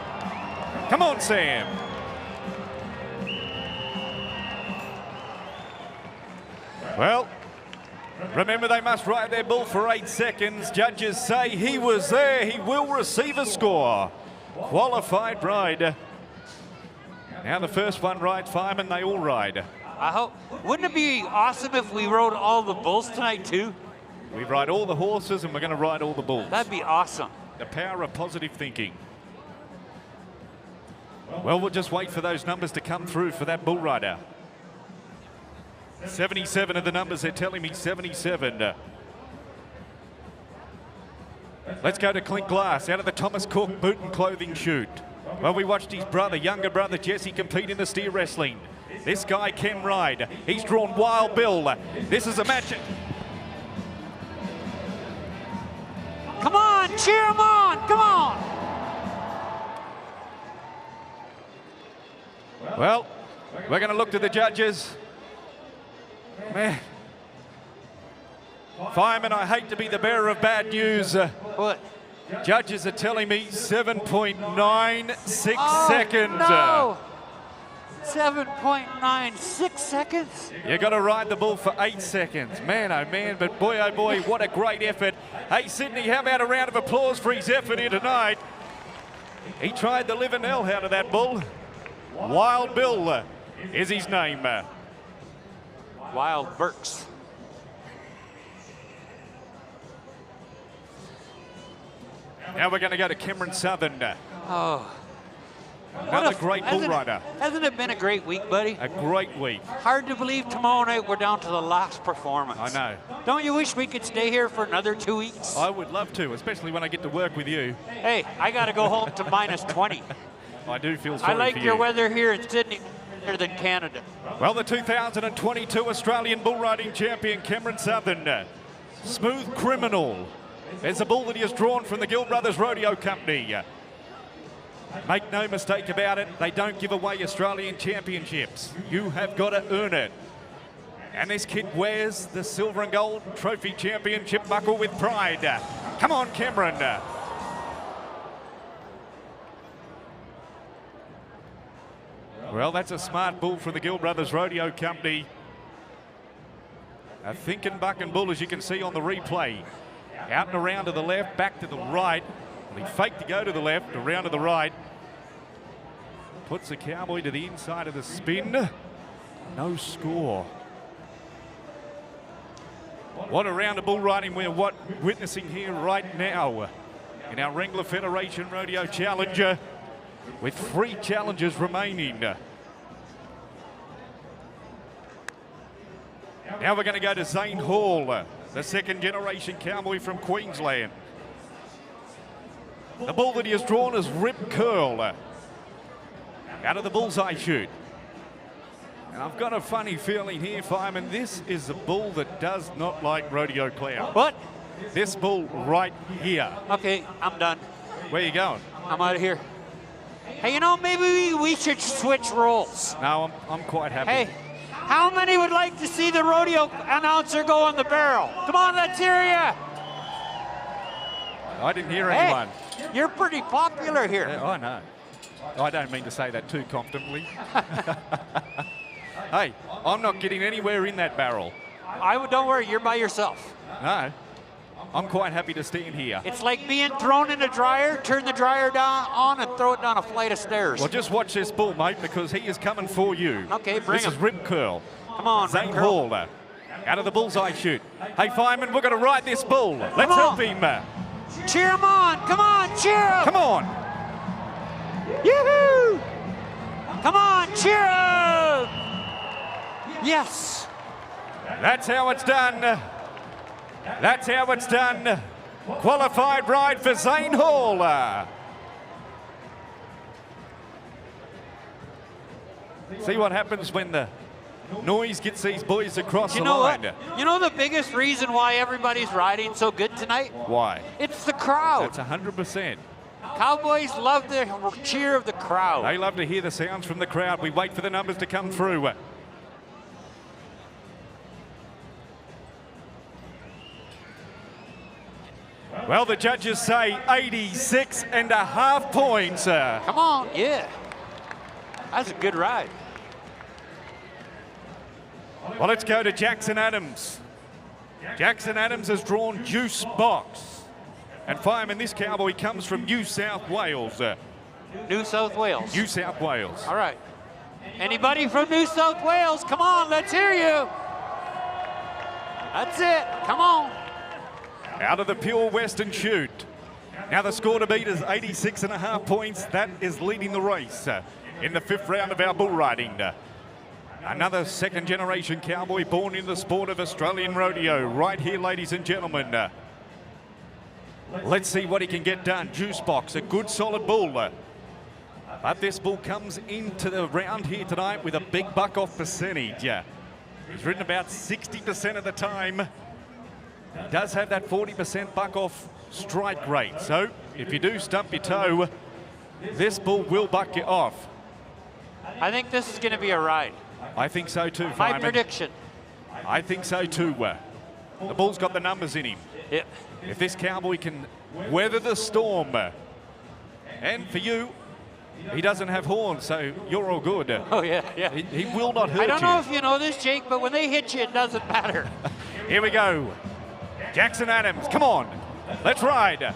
Come on, Sam. Well, remember they must ride their bull for 8 seconds. Judges say he was there. He will receive a score. Qualified ride. Now the first one rides, Fireman, they all ride. I hope. Wouldn't it be awesome if we rode all the bulls tonight too? We ride all the horses and we're going to ride all the bulls. That'd be awesome. The power of positive thinking. Well, we'll just wait for those numbers to come through for that bull rider. 77 of the numbers, they're telling me 77. Let's go to Clint Glass out of the Thomas Cook boot and clothing chute. Well, we watched his brother, younger brother Jesse, compete in the steer wrestling. This guy can ride. He's drawn Wild Bill. This is a match. Come on, cheer him on. Come on. Well, we're going to look to the judges. Man, Fireman, I hate to be the bearer of bad news. What? Judges are telling me 7.96 seconds. No. 7.96 seconds. You got to ride the bull for 8 seconds. Man, oh man, but boy, oh boy, what a great effort. Hey, Sydney, how about a round of applause for his effort here tonight? He tried the living hell out of that bull. Wild Bill is his name. Wild Burks. Now we're going to go to Cameron Southern. Oh. Another great bull rider. Hasn't it been a great week, buddy? A great week. Hard to believe tomorrow night we're down to the last performance. I know. Don't you wish we could stay here for another 2 weeks? I would love to, especially when I get to work with you. Hey, I got to go home to minus 20. I do feel sorry I like for your you. weather here in Sydney better than Canada. Well, the 2022 Australian Bull Riding Champion, Cameron Southern. Smooth Criminal. There's a bull that he has drawn from the Gill Brothers Rodeo Company. Make no mistake about it, they don't give away Australian championships. You have got to earn it. And this kid wears the silver and gold trophy championship buckle with pride. Come on, Cameron. Well, that's a smart bull from the Gill Brothers Rodeo Company. A thinking bucking bull, as you can see on the replay. Out and around to the left, back to the right. Well, he faked to go to the left, around to the right. Puts the Cowboy to the inside of the spin. No score. What a round of bull riding we're witnessing here right now in our Wrangler Federation Rodeo Challenger, with 3 challenges remaining. Now we're going to go to Zane Hall, the second generation cowboy from Queensland. The bull that he has drawn is Rip Curl, out of the bullseye chute. And I've got a funny feeling here, Fireman, this is a bull that does not like rodeo clown. What? This bull right here. Okay, I'm done. Where you going? I'm out of here. Hey, you know, maybe we should switch roles. No, I'm quite happy. Hey, how many would like to see the rodeo announcer go on the barrel? Come on, let's hear ya. I didn't hear anyone. Hey, you're pretty popular here. Yeah, I know. I don't mean to say that too confidently. Hey, I'm not getting anywhere in that barrel. Don't worry, you're by yourself. No, I'm quite happy to stand here. It's like being thrown in a dryer, turn the dryer on and throw it down a flight of stairs. Well, just watch this bull, mate, because he is coming for you. Okay, bring This him. is Rip Curl. Come on, Zane Rip Curl. Hall, out of the bullseye chute. Hey, Fireman, we're going to ride this bull. Let's help him. Cheer him on. Come on, cheer him. Come on. Yoo-hoo! Come on, cheer him. Yes. That's how it's done. That's how it's done. Qualified ride for Zane Hall. See what happens when the noise gets these boys across the line. You know the biggest reason why everybody's riding so good tonight? Why? It's the crowd. That's 100%. Cowboys love the cheer of the crowd. They love to hear the sounds from the crowd. We wait for the numbers to come through. Well, the judges say 86.5 points. Come on, yeah. That's a good ride. Well, let's go to Jackson Adams. Jackson Adams has drawn Juice Box. And Fireman, this cowboy comes from New South Wales. New South Wales. New South Wales. All right. Anybody from New South Wales? Come on, let's hear you. That's it. Come on. Out of the pure Western chute. Now the score to beat is 86.5 points. That is leading the race in the 5th round of our bull riding. Another second generation cowboy born in the sport of Australian rodeo right here, ladies and gentlemen. Let's see what he can get done. Juice Box, a good solid bull. But this bull comes into the round here tonight with a big buck off percentage. He's ridden about 60% of the time. He does have that 40% buck off strike rate. So if you do stump your toe, this bull will buck you off. I think this is going to be a ride. I think so too, My Fireman. prediction. I think so too. The bull's got the numbers in him. Yeah. If this cowboy can weather the storm, and for you, he doesn't have horns, so you're all good. Oh, yeah, yeah. He will not hurt you. I don't know if you know this, Jake, but when they hit you, it doesn't matter. Here we go. Jackson Adams, come on. Let's ride.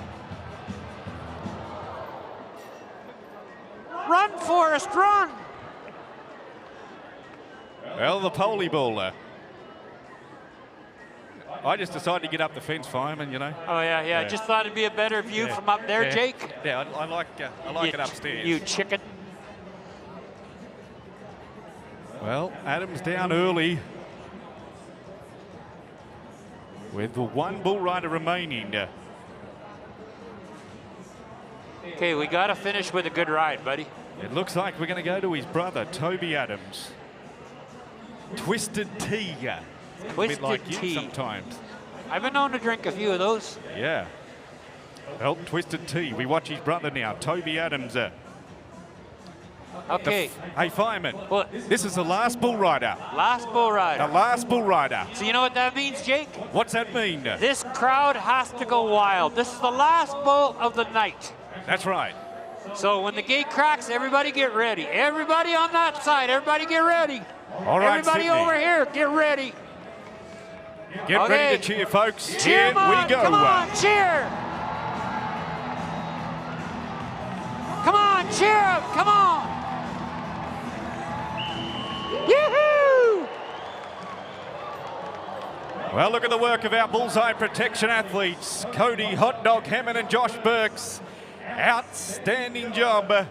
Run, Forrest, run! Well, the pole bowler. I just decided to get up the fence, fireman, you know. Oh, yeah. Just thought it'd be a better view from up there, Jake. Yeah, I like it upstairs. You chicken. Well, Adams down early with the one bull rider remaining. Okay, we got to finish with a good ride, buddy. It looks like we're going to go to his brother, Toby Adams. Twisted Tea. A bit like you sometimes. I've been known to drink a few of those. Yeah. Well, Twisted Tea. We watch his brother now, Toby Adams. Okay. Hey, fireman. Well, this is the last bull rider. Last bull rider. The last bull rider. So you know what that means, Jake? What's that mean? This crowd has to go wild. This is the last bull of the night. That's right. So when the gate cracks, everybody get ready. Everybody on that side, everybody get ready. All right, everybody Sydney. over here, get ready. Get ready to cheer, folks. Cheer Here we go. Come on, cheer. Come on, cheer up. Come on. Yoo-hoo! Well, look at the work of our bullseye protection athletes. Cody Hot Dog Hammond and Josh Burks. Outstanding job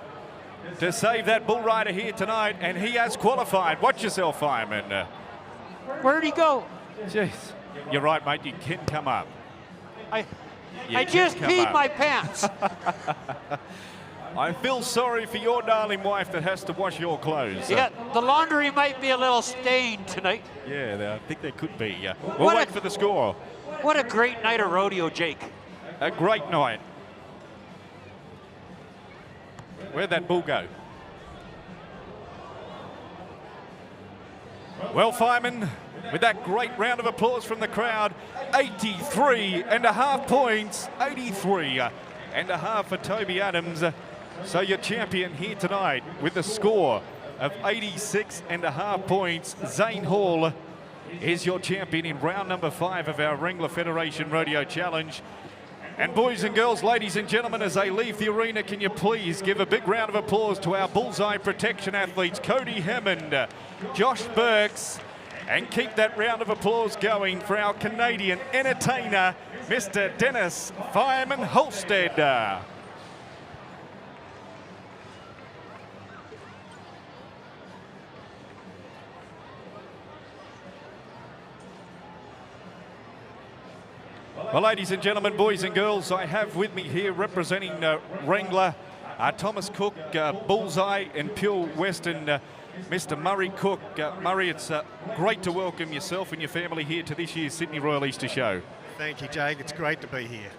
to save that bull rider here tonight, and he has qualified. Watch yourself, fireman. Where'd he go? Jeez. You're right, mate. You can come up. I just peed my pants. I feel sorry for your darling wife that has to wash your clothes. Yeah, the laundry might be a little stained tonight. Yeah, I think there could be. We'll wait for the score. What a great night of rodeo, Jake. A great night. Where'd that bull go? Well, fireman, with that great round of applause from the crowd, 83.5 points, 83.5 for Toby Adams. So your champion here tonight with the score of 86.5 points. Zane Hall is your champion in round number 5 of our Wrangler Federation Rodeo Challenge. And boys and girls, ladies and gentlemen, as they leave the arena, can you please give a big round of applause to our bullseye protection athletes, Cody Hammond, Josh Burks, and keep that round of applause going for our Canadian entertainer, Mr. Dennis Fireman Holstead. Well, ladies and gentlemen, boys and girls, I have with me here representing Wrangler, Thomas Cook, Bullseye and Pure Western, Mr. Murray Cook. Murray, it's great to welcome yourself and your family here to this year's Sydney Royal Easter Show. Thank you, Jake. It's great to be here.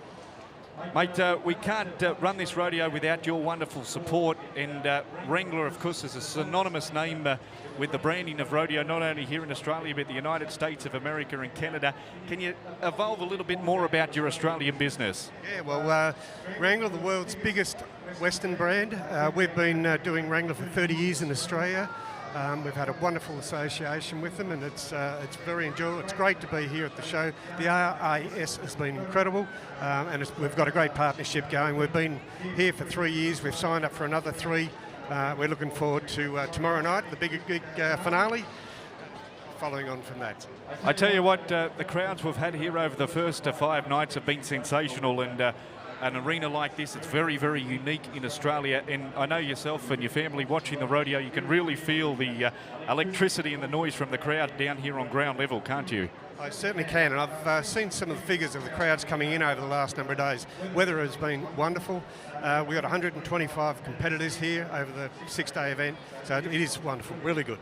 Mate, we can't run this rodeo without your wonderful support, and Wrangler, of course, is a synonymous name with the branding of rodeo, not only here in Australia, but the United States of America and Canada. Can you evolve a little bit more about your Australian business? Yeah, well, Wrangler, the world's biggest Western brand. We've been doing Wrangler for 30 years in Australia. We've had a wonderful association with them, and it's very enjoyable. It's great to be here at the show. The RAS has been incredible, and we've got a great partnership going. We've been here for 3 years. We've signed up for another 3. We're looking forward to tomorrow night, the big finale, following on from that. I tell you what, the crowds we've had here over the first 5 nights have been sensational, and an arena like this, it's very, very unique in Australia. And I know yourself and your family watching the rodeo, you can really feel the electricity and the noise from the crowd down here on ground level, can't you? I certainly can, and I've seen some of the figures of the crowds coming in over the last number of days. Weather has been wonderful. We've got 125 competitors here over the 6-day event, so it is wonderful, really good.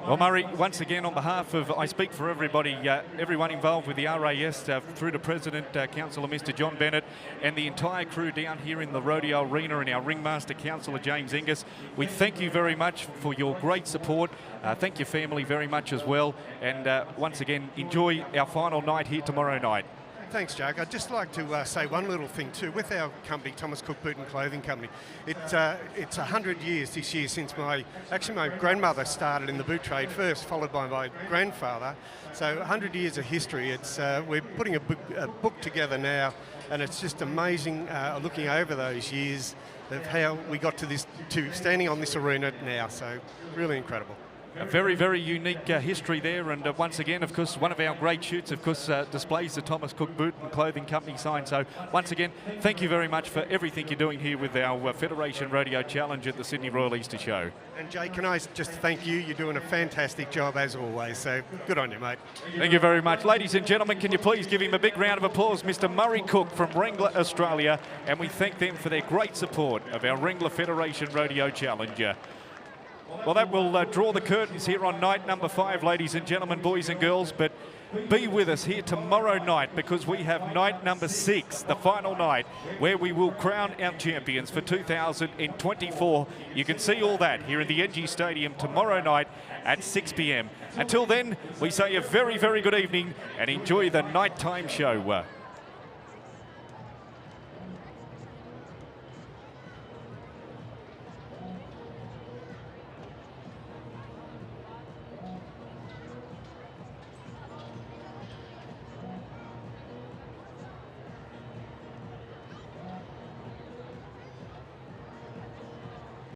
Well, Murray, once again, on behalf of, I speak for everybody, everyone involved with the RAS, through to President, Councillor Mr. John Bennett, and the entire crew down here in the rodeo arena, and our ringmaster, Councillor James Angus. We thank you very much for your great support. Thank your family very much as well. And once again, enjoy our final night here tomorrow night. Thanks, Jack. I'd just like to say one little thing too. With our company, Thomas Cook Boot and Clothing Company, it's 100 years this year since my grandmother started in the boot trade first, followed by my grandfather. So 100 years of history. We're putting a book together now, and it's just amazing looking over those years of how we got to standing on this arena now. So really incredible. A very, very unique history there, and once again, of course, one of our great shoots, of course, displays the Thomas Cook Boot and Clothing Company sign. So once again, thank you very much for everything you're doing here with our Federation Rodeo Challenge at the Sydney Royal Easter Show. And Jay, can I just thank you? You're doing a fantastic job as always, so good on you, mate. Thank you very much. Ladies and gentlemen, can you please give him a big round of applause, Mr. Murray Cook from Wrangler, Australia, and we thank them for their great support of our Wrangler Federation Rodeo Challenge. Well, that will draw the curtains here on night number 5, ladies and gentlemen, boys and girls. But be with us here tomorrow night, because we have night number 6, the final night, where we will crown our champions for 2024. You can see all that here in the NG Stadium tomorrow night at 6 p.m. Until then, we say a very, very good evening and enjoy the nighttime show.